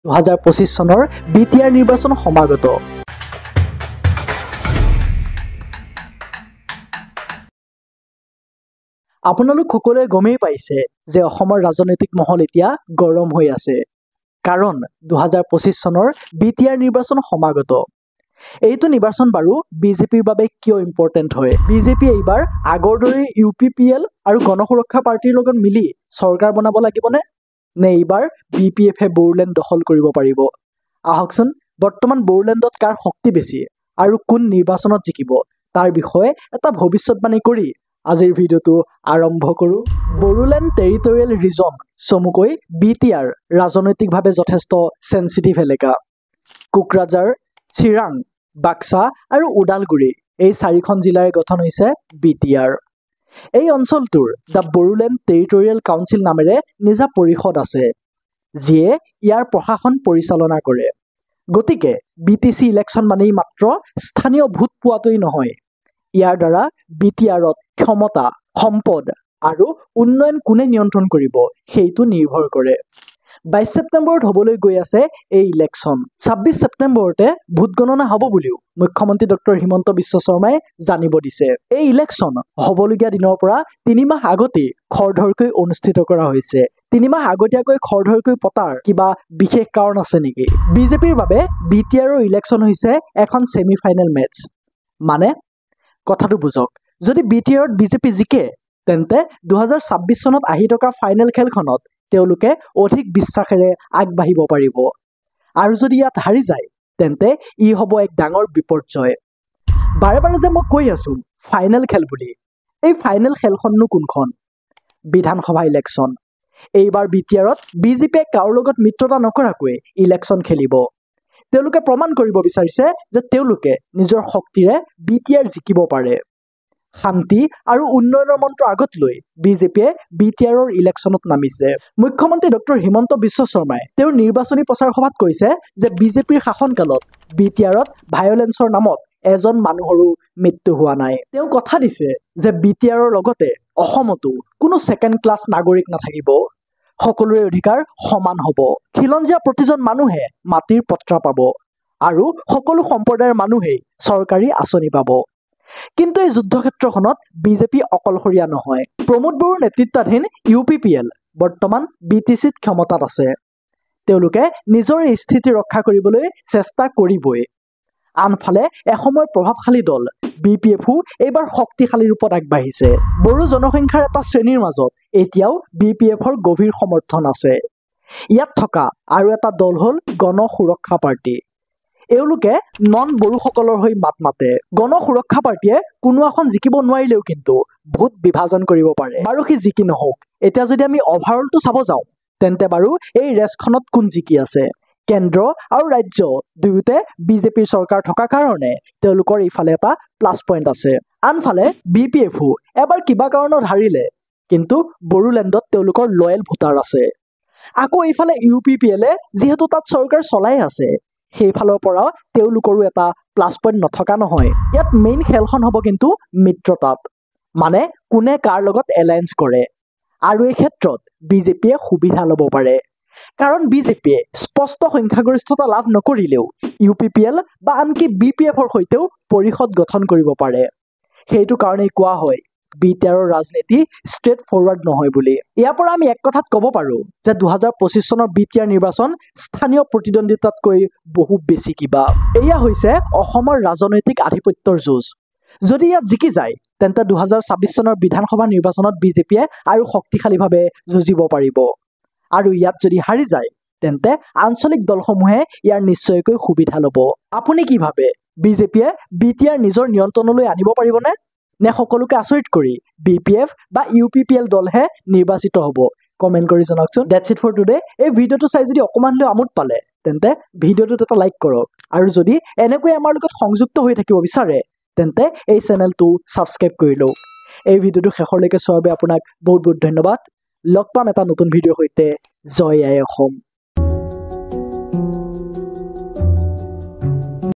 2025 চনৰ বিটিআৰ নিৰ্বাচন সমাগত। আপোনালোক সকলোৱে গমেই পাইছে যে অসমৰ ৰাজনৈতিক মহল এতিয়া গৰম হৈ আছে, কাৰণ 2025 চনৰ বিটিআৰ নিৰ্বাচন সমাগত। এইটো নিৰ্বাচন বাৰু বিজেপিৰ বাবে কিয় ইম্পৰ্টেণ্ট হয়? বিজেপি এইবাৰ আগৰ দৰে UPPL আৰু গণসুৰক্ষা পাৰ্টিৰ লগত মিলি চৰকাৰ বনাব লাগিবনে? নে এইবাৰ BPF-এ বড়োলেণ্ড দখল কৰিব পাৰিব? আহকচোন, বৰ্তমান বড়োলেণ্ডত কাৰ শক্তি বেছি আৰু কোন নিৰ্বাচনত জিকিব তাৰ বিষয়ে এটা ভৱিষ্যতবাণী কৰি আজিৰ ভিডিঅ'টো আৰম্ভ কৰোঁ। বড়োলেণ্ড টেৰিটৰিয়েল ৰিজন, চমুকৈ BTR, ৰাজনৈতিকভাৱে যথেষ্ট চেঞ্চিটিভ এলেকা। কোকৰাঝাৰ, চিৰাং, বাক্সা আৰু ওদালগুৰি এই 4খন জিলাৰে গঠন হৈছে BTR। এই অঞ্চলটোৰ দ্য বড়োলেণ্ড টেৰিটৰিয়েল কাউন্সিল নামেৰে নিজা পৰিষদ আছে, যিয়ে ইয়াৰ প্ৰশাসন পৰিচালনা কৰে। গতিকে BTC ইলেকশ্যন মানেই মাত্ৰ স্থানীয় ভোট পোৱাটোৱেই নহয়, ইয়াৰ দ্বাৰা BTR-ত ক্ষমতা, সম্পদ আৰু উন্নয়ন কোনে নিয়ন্ত্ৰণ কৰিব সেইটো নিৰ্ভৰ কৰে। 22 ছেপ্টেম্বৰত হ'বলৈ গৈ আছে এই ইলেকশ্যন। 26 ছেপ্টেম্বৰতে ভোট গণনা হ'ব বুলিও মুখ্যমন্ত্ৰী ডক্টৰ হিমন্ত বিশ্ব শৰ্মাই জানিব দিছে। এই ইলেকশ্যন হ'বলগীয়া দিনৰ পৰা 3 মাহ আগতেই খৰধৰকৈ অনুষ্ঠিত কৰা হৈছে। 3 মাহ আগতীয়াকৈ খৰধৰকৈ পতাৰ কিবা বিশেষ কাৰণ আছে নেকি? বিজেপিৰ বাবে BTR-ৰ ইলেকশ্যন হৈছে এখন ছেমি ফাইনেল মেটছ। মানে কথাটো বুজক, যদি BTR-ত বিজেপি জিকে, তেন্তে 2026 চনত আহি থকা ফাইনেল খেলখনত তেওঁলোকে অধিক বিশ্বাসেৰে আগবাঢ়িব পাৰিব। আৰু যদি ইয়াত হাৰি যায়, তেন্তে ই হ'ব এক ডাঙৰ বিপৰ্যয়। বাৰে বাৰে যে মই কৈ আছো ফাইনেল খেল বুলি, এই ফাইনেল খেলখননো কোনখন? বিধানসভা ইলেকশ্যন। এইবাৰ BTR-ত বিজেপিয়ে কাৰো লগত মিত্ৰতা নকৰাকৈ ইলেকশ্যন খেলিব। তেওঁলোকে প্ৰমাণ কৰিব বিচাৰিছে যে তেওঁলোকে নিজৰ শক্তিৰে BTR জিকিব পাৰে। শান্তি আৰু উন্নয়নৰ মন্ত্ৰ আগত লৈ বিজেপিয়ে BTR-ৰ ইলেকশ্যনত নামিছে। মুখ্যমন্ত্ৰী ডক্টৰ হিমন্ত বিশ্ব শৰ্মাই তেওঁৰ নিৰ্বাচনী প্ৰচাৰ সভাত কৈছে যে বিজেপিৰ শাসনকালত BTR-ত ভায়লেন্সৰ নামত এজন মানুহৰো মৃত্যু হোৱা নাই। তেওঁ কথা দিছে যে BTR-ৰ লগতে অসমতো কোনো ছেকেণ্ড ক্লাছ নাগৰিক নাথাকিব। সকলোৰে অধিকাৰ সমান হ'ব। খিলঞ্জীয়া প্ৰতিজন মানুহে মাটিৰ পট্টা পাব আৰু সকলো সম্প্ৰদায়ৰ মানুহেই চৰকাৰী আঁচনি পাব। কিন্তু এই যুদ্ধক্ষেত্ৰখনত বিজেপি অকলশৰীয়া নহয়। প্ৰমোদ বড়োৰ নেতৃত্বাধীন UPPL বৰ্তমান BTC-ত ক্ষমতাত আছে। তেওঁলোকে নিজৰ এই স্থিতি ৰক্ষা কৰিবলৈ চেষ্টা কৰিবই। আনফালে এসময়ৰ প্ৰভাৱশালী দল BPF-ও এইবাৰ শক্তিশালী ৰূপত আগবাঢ়িছে। বড়ো জনসংখ্যাৰ এটা শ্ৰেণীৰ মাজত এতিয়াও BPF-ৰ গভীৰ সমৰ্থন আছে। ইয়াত থকা আৰু এটা দল হ'ল গণ সুৰক্ষা পাৰ্টি। এওঁলোকে নন বড়োসকলৰ হৈ মাত মাতে। গণ সুৰক্ষা পাৰ্টিয়ে কোনো এখন জিকিব নোৱাৰিলেও কিন্তু ভোট বিভাজন কৰিব পাৰে। বাৰু সি জিকি নহওক, এতিয়া যদি আমি অভাৰঅলটো চাব যাওঁ, তেন্তে বাৰু এই ৰেচখনত কোন জিকি আছে? কেন্দ্ৰ আৰু ৰাজ্য দুয়োতে বিজেপিৰ চৰকাৰ থকা কাৰণে তেওঁলোকৰ ইফালে এটা প্লাছ পইণ্ট আছে। আনফালে BPF-ও এবাৰ কিবা কাৰণত হাৰিলে, কিন্তু বড়োলেণ্ডত তেওঁলোকৰ লয়েল ভোটাৰ আছে। আকৌ এইফালে UPPL-এ যিহেতু তাত চৰকাৰ চলাই আছে, সেইফালৰ পৰাও তেওঁলোকৰো এটা প্লাছ পইণ্ট নথকা নহয়। ইয়াত মেইন খেলখন হ'ব কিন্তু মিত্ৰতাত, মানে কোনে কাৰ লগত এলায়েন্স কৰে। আৰু এই ক্ষেত্ৰত বিজেপিয়ে সুবিধা ল'ব পাৰে, কাৰণ বিজেপিয়ে স্পষ্ট সংখ্যাগৰিষ্ঠতা লাভ নকৰিলেও UPPL বা আনকি BPF-ৰ সৈতেও পৰিষদ গঠন কৰিব পাৰে। সেইটো কাৰণেই কোৱা হয় BTR-ৰ ৰাজনীতি ষ্ট্ৰেট ফৰৱাৰ্ড নহয় বুলি। ইয়াৰ পৰা আমি এক কথাত ক'ব পাৰোঁ যে 2025 চনৰ BTR নিৰ্বাচন স্থানীয় প্ৰতিদ্বন্দ্বিতাতকৈ বহু বেছি কিবা। এয়া হৈছে অসমৰ ৰাজনৈতিক আধিপত্যৰ যুঁজ। যদি ইয়াত জিকি যায়, তেন্তে 2026 চনৰ বিধানসভা নিৰ্বাচনত বিজেপিয়ে আৰু শক্তিশালীভাৱে যুঁজিব পাৰিব। আৰু ইয়াত যদি হাৰি যায়, তেন্তে আঞ্চলিক দলসমূহে ইয়াৰ নিশ্চয়কৈ সুবিধা ল'ব। আপুনি কি ভাবে? বিজেপিয়ে BTR নিজৰ নিয়ন্ত্ৰণলৈ আনিব পাৰিবনে? নে সকলোকে আচৰিত কৰি BPF বা UPPL দলহে নিৰ্বাচিত হ'ব? কমেণ্ট কৰি জনাওকচোন। That's it for today. এই ভিডিঅ'টো চাই যদি অকণমান হ'লেও আমোদ পালে, তেন্তে ভিডিঅ'টোত এটা লাইক কৰক। আৰু যদি এনেকৈ আমাৰ লগত সংযুক্ত হৈ থাকিব বিচাৰে, তেন্তে এই চেনেলটো ছাবস্ক্ৰাইব কৰি লওক। এই ভিডিঅ'টো শেষলৈকে চোৱাৰ বাবে আপোনাক বহুত বহুত ধন্যবাদ। লগ পাম এটা নতুন ভিডিঅ'ৰ সৈতে। জয় আই অসম।